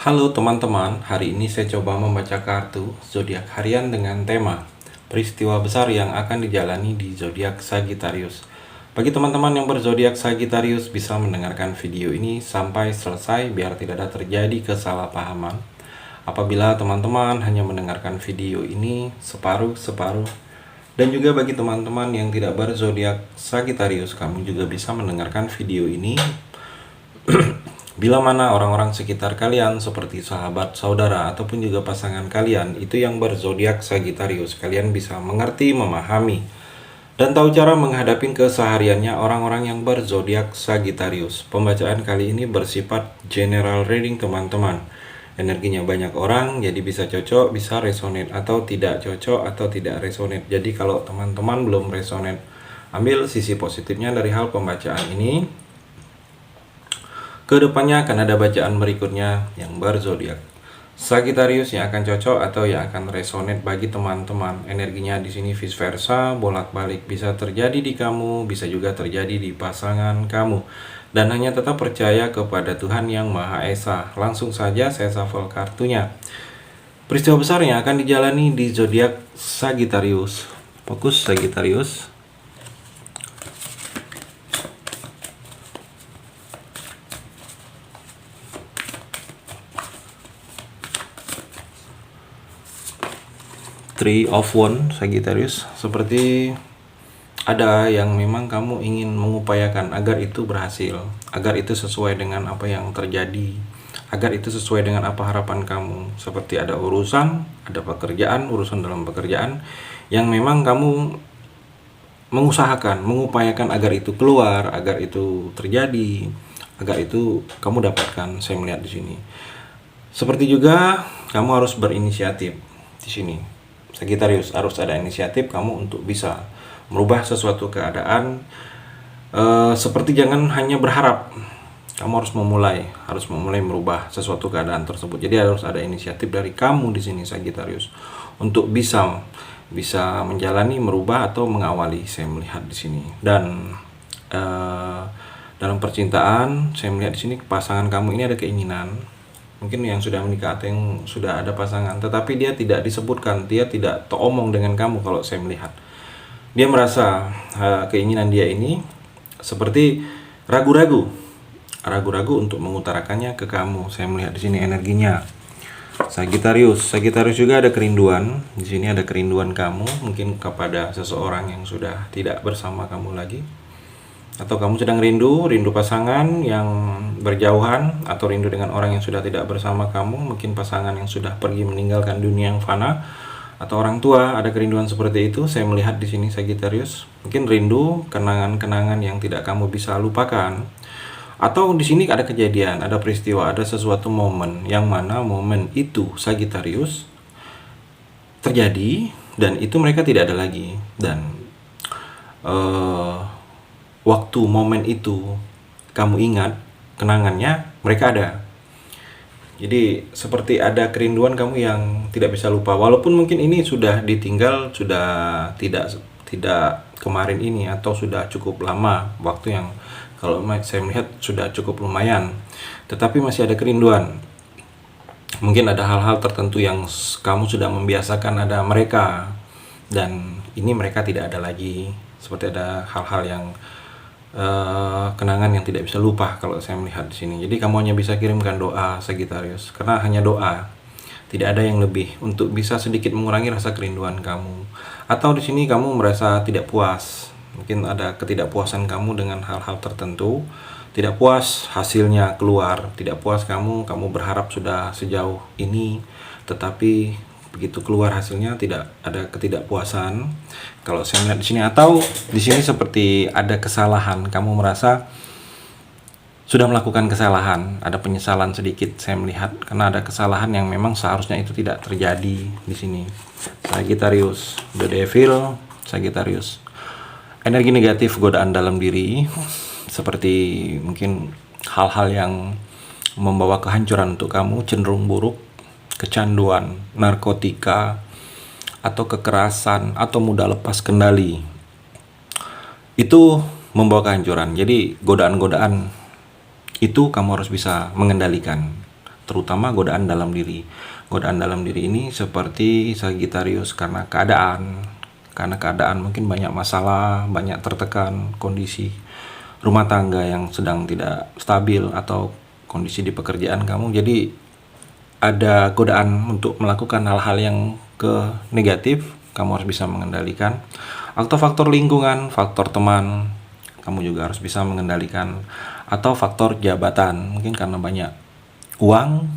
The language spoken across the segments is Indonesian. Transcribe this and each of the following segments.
Halo teman-teman, hari ini saya coba membaca kartu zodiak harian dengan tema peristiwa besar yang akan dijalani di zodiak Sagittarius. Bagi teman-teman yang berzodiak Sagittarius bisa mendengarkan video ini sampai selesai biar tidak ada terjadi kesalahpahaman. Apabila teman-teman hanya mendengarkan video ini separuh-separuh, dan juga bagi teman-teman yang tidak berzodiak Sagittarius, kamu juga bisa mendengarkan video ini bila mana orang-orang sekitar kalian seperti sahabat, saudara, ataupun juga pasangan kalian itu yang berzodiak Sagittarius, kalian bisa mengerti, memahami, dan tahu cara menghadapi kesehariannya orang-orang yang berzodiak Sagittarius. Pembacaan kali ini bersifat general reading teman-teman. Energinya banyak orang, jadi bisa cocok, bisa resonate, atau tidak cocok, atau tidak resonate. Jadi kalau teman-teman belum resonate, ambil sisi positifnya dari hal pembacaan ini. Kedepannya akan ada bacaan berikutnya yang berzodiak Sagittarius yang akan cocok atau yang akan resonate bagi teman-teman. Energinya di sini vice versa, bolak-balik, bisa terjadi di kamu, bisa juga terjadi di pasangan kamu. Dan hanya tetap percaya kepada Tuhan yang Maha Esa. Langsung saja saya shuffle kartunya. Peristiwa besar yang akan dijalani di zodiak Sagittarius. Fokus Sagittarius. Three of Wands Sagittarius, seperti ada yang memang kamu ingin mengupayakan agar itu berhasil, agar itu sesuai dengan apa yang terjadi, agar itu sesuai dengan apa harapan kamu. Seperti ada urusan, ada pekerjaan, urusan dalam pekerjaan yang memang kamu mengusahakan, mengupayakan agar itu keluar, agar itu terjadi, agar itu kamu dapatkan. Saya melihat di sini. Seperti juga kamu harus berinisiatif di sini. Sagittarius, harus ada inisiatif kamu untuk bisa merubah sesuatu keadaan. Seperti jangan hanya berharap, kamu harus memulai merubah sesuatu keadaan tersebut. Jadi harus ada inisiatif dari kamu di sini Sagittarius untuk bisa menjalani, merubah atau mengawali. Saya melihat di sini. Dan dalam percintaan saya melihat di sini pasangan kamu ini ada keinginan, mungkin yang sudah menikah atau yang sudah ada pasangan, tetapi dia tidak disebutkan, dia tidak teromong dengan kamu. Kalau saya melihat, dia merasa keinginan dia ini seperti ragu-ragu untuk mengutarakannya ke kamu. Saya melihat di sini energinya Sagittarius juga ada kerinduan. Di sini ada kerinduan kamu mungkin kepada seseorang yang sudah tidak bersama kamu lagi, atau kamu sedang rindu pasangan yang berjauhan, atau rindu dengan orang yang sudah tidak bersama kamu, mungkin pasangan yang sudah pergi meninggalkan dunia yang fana, atau orang tua. Ada kerinduan seperti itu saya melihat di sini Sagittarius. Mungkin rindu kenangan-kenangan yang tidak kamu bisa lupakan, atau di sini ada kejadian, ada peristiwa, ada sesuatu momen yang mana momen itu Sagittarius terjadi dan itu mereka tidak ada lagi, dan waktu momen itu kamu ingat kenangannya, mereka ada. Jadi seperti ada kerinduan kamu yang tidak bisa lupa, walaupun mungkin ini sudah ditinggal, sudah tidak kemarin ini, atau sudah cukup lama waktu yang kalau saya melihat sudah cukup lumayan, tetapi masih ada kerinduan. Mungkin ada hal-hal tertentu yang kamu sudah membiasakan ada mereka, dan ini mereka tidak ada lagi. Seperti ada hal-hal yang kenangan yang tidak bisa lupa kalau saya melihat di sini. Jadi kamu hanya bisa kirimkan doa Sagittarius, karena hanya doa, tidak ada yang lebih untuk bisa sedikit mengurangi rasa kerinduan kamu. Atau di sini kamu merasa tidak puas, mungkin ada ketidakpuasan kamu dengan hal-hal tertentu, tidak puas hasilnya keluar, tidak puas kamu berharap sudah sejauh ini, tetapi begitu keluar hasilnya tidak ada ketidakpuasan. Kalau saya melihat di sini, atau di sini seperti ada kesalahan, kamu merasa sudah melakukan kesalahan, ada penyesalan sedikit saya melihat, karena ada kesalahan yang memang seharusnya itu tidak terjadi di sini. Sagittarius, The Devil, Sagittarius. Energi negatif, godaan dalam diri, seperti mungkin hal-hal yang membawa kehancuran untuk kamu, cenderung buruk, kecanduan, narkotika, atau kekerasan, atau mudah lepas kendali, itu membawa kehancuran. Jadi godaan-godaan itu kamu harus bisa mengendalikan. terutama godaan dalam diri. Godaan dalam diri ini seperti Sagittarius karena keadaan mungkin banyak masalah, banyak tertekan, kondisi rumah tangga yang sedang tidak stabil atau kondisi di pekerjaan kamu. Jadi ada godaan untuk melakukan hal-hal yang negatif, kamu harus bisa mengendalikan. Atau faktor lingkungan, faktor teman, kamu juga harus bisa mengendalikan. Atau faktor jabatan, mungkin karena banyak uang,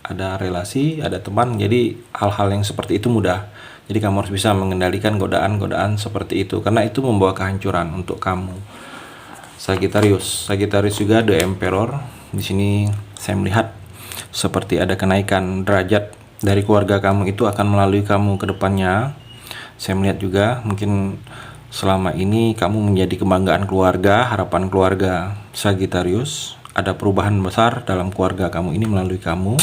ada relasi, ada teman, jadi hal-hal yang seperti itu mudah. Jadi kamu harus bisa mengendalikan godaan-godaan seperti itu, karena itu membawa kehancuran untuk kamu. Sagittarius juga The Emperor. Di sini saya melihat seperti ada kenaikan derajat dari keluarga kamu, itu akan melalui kamu ke depannya. Saya melihat juga mungkin selama ini kamu menjadi kebanggaan keluarga, harapan keluarga Sagittarius. Ada perubahan besar dalam keluarga kamu ini melalui kamu.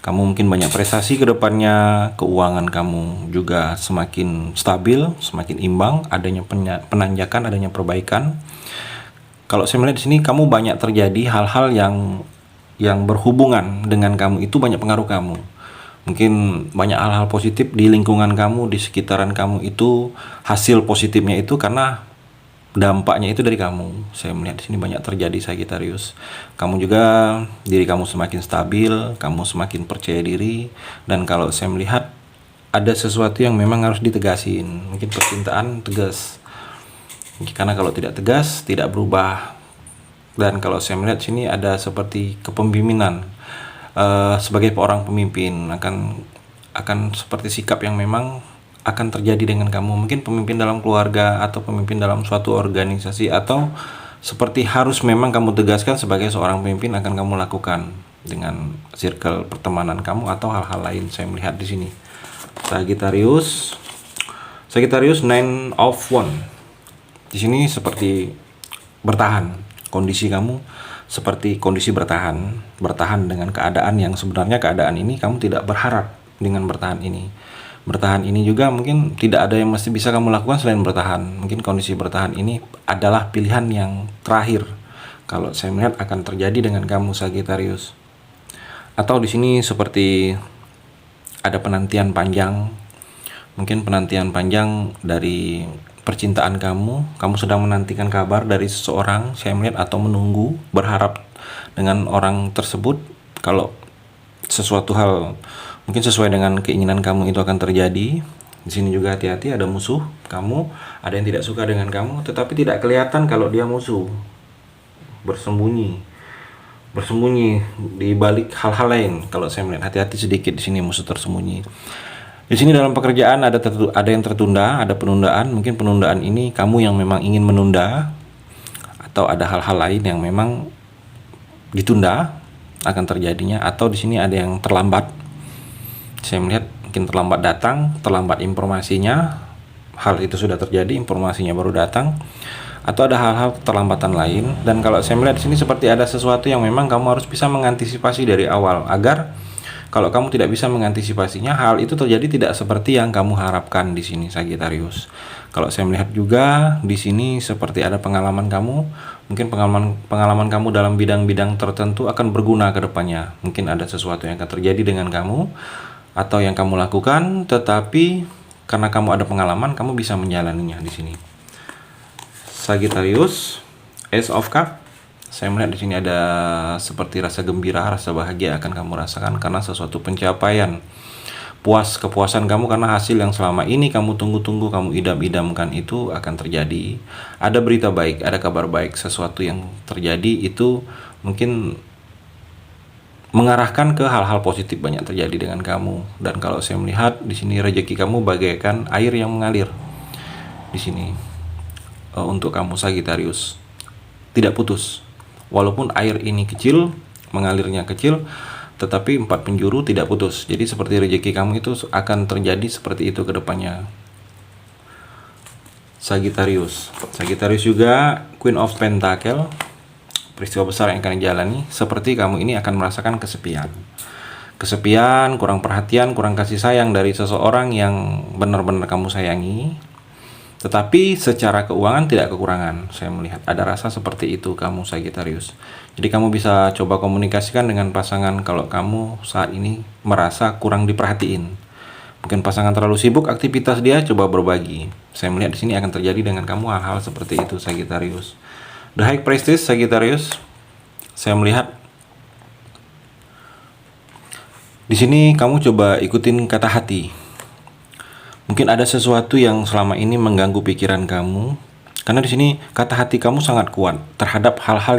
Kamu mungkin banyak prestasi ke depannya, keuangan kamu juga semakin stabil, semakin imbang, adanya penanjakan, adanya perbaikan. Kalau saya melihat di sini kamu banyak terjadi hal-hal yang berhubungan dengan kamu, itu banyak pengaruh kamu. Mungkin banyak hal-hal positif di lingkungan kamu, di sekitaran kamu, itu hasil positifnya itu karena dampaknya itu dari kamu. Saya melihat di sini banyak terjadi Sagittarius. Kamu juga diri kamu semakin stabil, kamu semakin percaya diri, dan kalau saya melihat ada sesuatu yang memang harus ditegasin. Mungkin percintaan tegas. Karena kalau tidak tegas tidak berubah. Dan kalau saya melihat sini ada seperti kepemimpinan. Sebagai seorang pemimpin akan seperti sikap yang memang akan terjadi dengan kamu. Mungkin pemimpin dalam keluarga atau pemimpin dalam suatu organisasi, atau seperti harus memang kamu tegaskan sebagai seorang pemimpin akan kamu lakukan dengan circle pertemanan kamu atau hal-hal lain. Saya melihat di sini Sagittarius Nine of Wands. Di sini seperti bertahan. Kondisi kamu seperti kondisi bertahan dengan keadaan yang sebenarnya keadaan ini kamu tidak berharap dengan bertahan ini. Bertahan ini juga mungkin tidak ada yang mesti bisa kamu lakukan selain bertahan. Mungkin kondisi bertahan ini adalah pilihan yang terakhir. Kalau saya melihat akan terjadi dengan kamu Sagittarius. Atau di sini seperti ada penantian panjang. Mungkin penantian panjang dari percintaan kamu sedang menantikan kabar dari seseorang, saya melihat, atau menunggu, berharap dengan orang tersebut. Kalau sesuatu hal mungkin sesuai dengan keinginan kamu itu akan terjadi. Di sini juga hati-hati, ada musuh kamu, ada yang tidak suka dengan kamu, tetapi tidak kelihatan kalau dia musuh. Bersembunyi di balik hal-hal lain. Kalau saya melihat, hati-hati sedikit di sini, musuh tersembunyi. Di sini dalam pekerjaan ada yang tertunda, ada penundaan. Mungkin penundaan ini kamu yang memang ingin menunda, atau ada hal-hal lain yang memang ditunda akan terjadinya. Atau di sini ada yang terlambat. Saya melihat mungkin terlambat datang, terlambat informasinya. Hal itu sudah terjadi, informasinya baru datang. Atau ada hal-hal keterlambatan lain. Dan kalau saya melihat di sini seperti ada sesuatu yang memang kamu harus bisa mengantisipasi dari awal, agar kalau kamu tidak bisa mengantisipasinya, hal itu terjadi tidak seperti yang kamu harapkan di sini Sagittarius. Kalau saya melihat juga di sini seperti ada pengalaman kamu, mungkin pengalaman kamu dalam bidang-bidang tertentu akan berguna ke depannya. Mungkin ada sesuatu yang akan terjadi dengan kamu atau yang kamu lakukan, tetapi karena kamu ada pengalaman, kamu bisa menjalaninya di sini. Sagittarius, Ace of Cups. Saya melihat di sini ada seperti rasa gembira, rasa bahagia akan kamu rasakan karena sesuatu pencapaian. Kepuasan kamu karena hasil yang selama ini kamu tunggu-tunggu, kamu idam-idamkan itu akan terjadi. Ada berita baik, ada kabar baik, sesuatu yang terjadi itu mungkin mengarahkan ke hal-hal positif, banyak terjadi dengan kamu. Dan kalau saya melihat di sini rezeki kamu bagaikan air yang mengalir di sini. Untuk kamu Sagittarius, tidak putus. Walaupun air ini kecil, mengalirnya kecil, tetapi 4 penjuru tidak putus. Jadi seperti rezeki kamu itu akan terjadi seperti itu ke depannya. Sagittarius juga Queen of Pentacle. Peristiwa besar yang akan dijalani, seperti kamu ini akan merasakan kesepian, kurang perhatian, kurang kasih sayang dari seseorang yang benar-benar kamu sayangi. Tetapi secara keuangan tidak kekurangan. Saya melihat ada rasa seperti itu kamu Sagittarius. Jadi kamu bisa coba komunikasikan dengan pasangan kalau kamu saat ini merasa kurang diperhatiin. Mungkin pasangan terlalu sibuk aktivitas dia, coba berbagi. Saya melihat di sini akan terjadi dengan kamu hal-hal seperti itu Sagittarius. The High Priestess Sagittarius. Saya melihat di sini kamu coba ikutin kata hati. Mungkin ada sesuatu yang selama ini mengganggu pikiran kamu. Karena di sini kata hati kamu sangat kuat terhadap hal-hal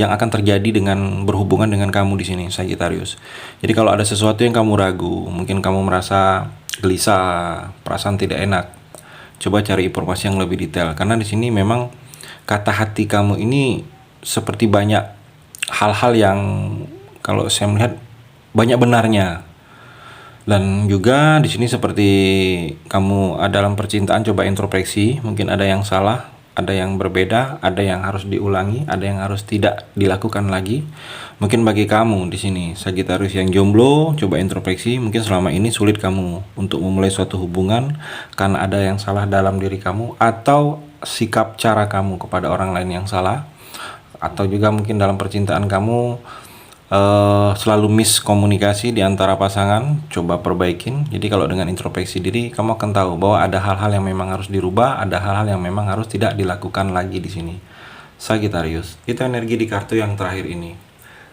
yang akan terjadi dengan berhubungan dengan kamu di sini Sagittarius. Jadi kalau ada sesuatu yang kamu ragu, mungkin kamu merasa gelisah, perasaan tidak enak, coba cari informasi yang lebih detail. Karena di sini memang kata hati kamu ini seperti banyak hal-hal yang kalau saya melihat banyak benarnya. Dan juga di sini seperti kamu dalam percintaan coba introspeksi, mungkin ada yang salah, ada yang berbeda, ada yang harus diulangi, ada yang harus tidak dilakukan lagi. Mungkin bagi kamu di sini Sagittarius yang jomblo, coba introspeksi, mungkin selama ini sulit kamu untuk memulai suatu hubungan karena ada yang salah dalam diri kamu atau sikap cara kamu kepada orang lain yang salah, atau juga mungkin dalam percintaan kamu selalu miskomunikasi di antara pasangan, coba perbaikin. Jadi kalau dengan introspeksi diri, kamu akan tahu bahwa ada hal-hal yang memang harus dirubah, ada hal-hal yang memang harus tidak dilakukan lagi di sini. Sagittarius, itu energi di kartu yang terakhir ini.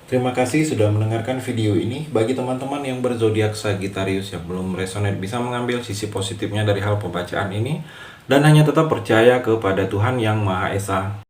Terima kasih sudah mendengarkan video ini. Bagi teman-teman yang berzodiak Sagittarius yang belum resonate, bisa mengambil sisi positifnya dari hal pembacaan ini dan hanya tetap percaya kepada Tuhan Yang Maha Esa.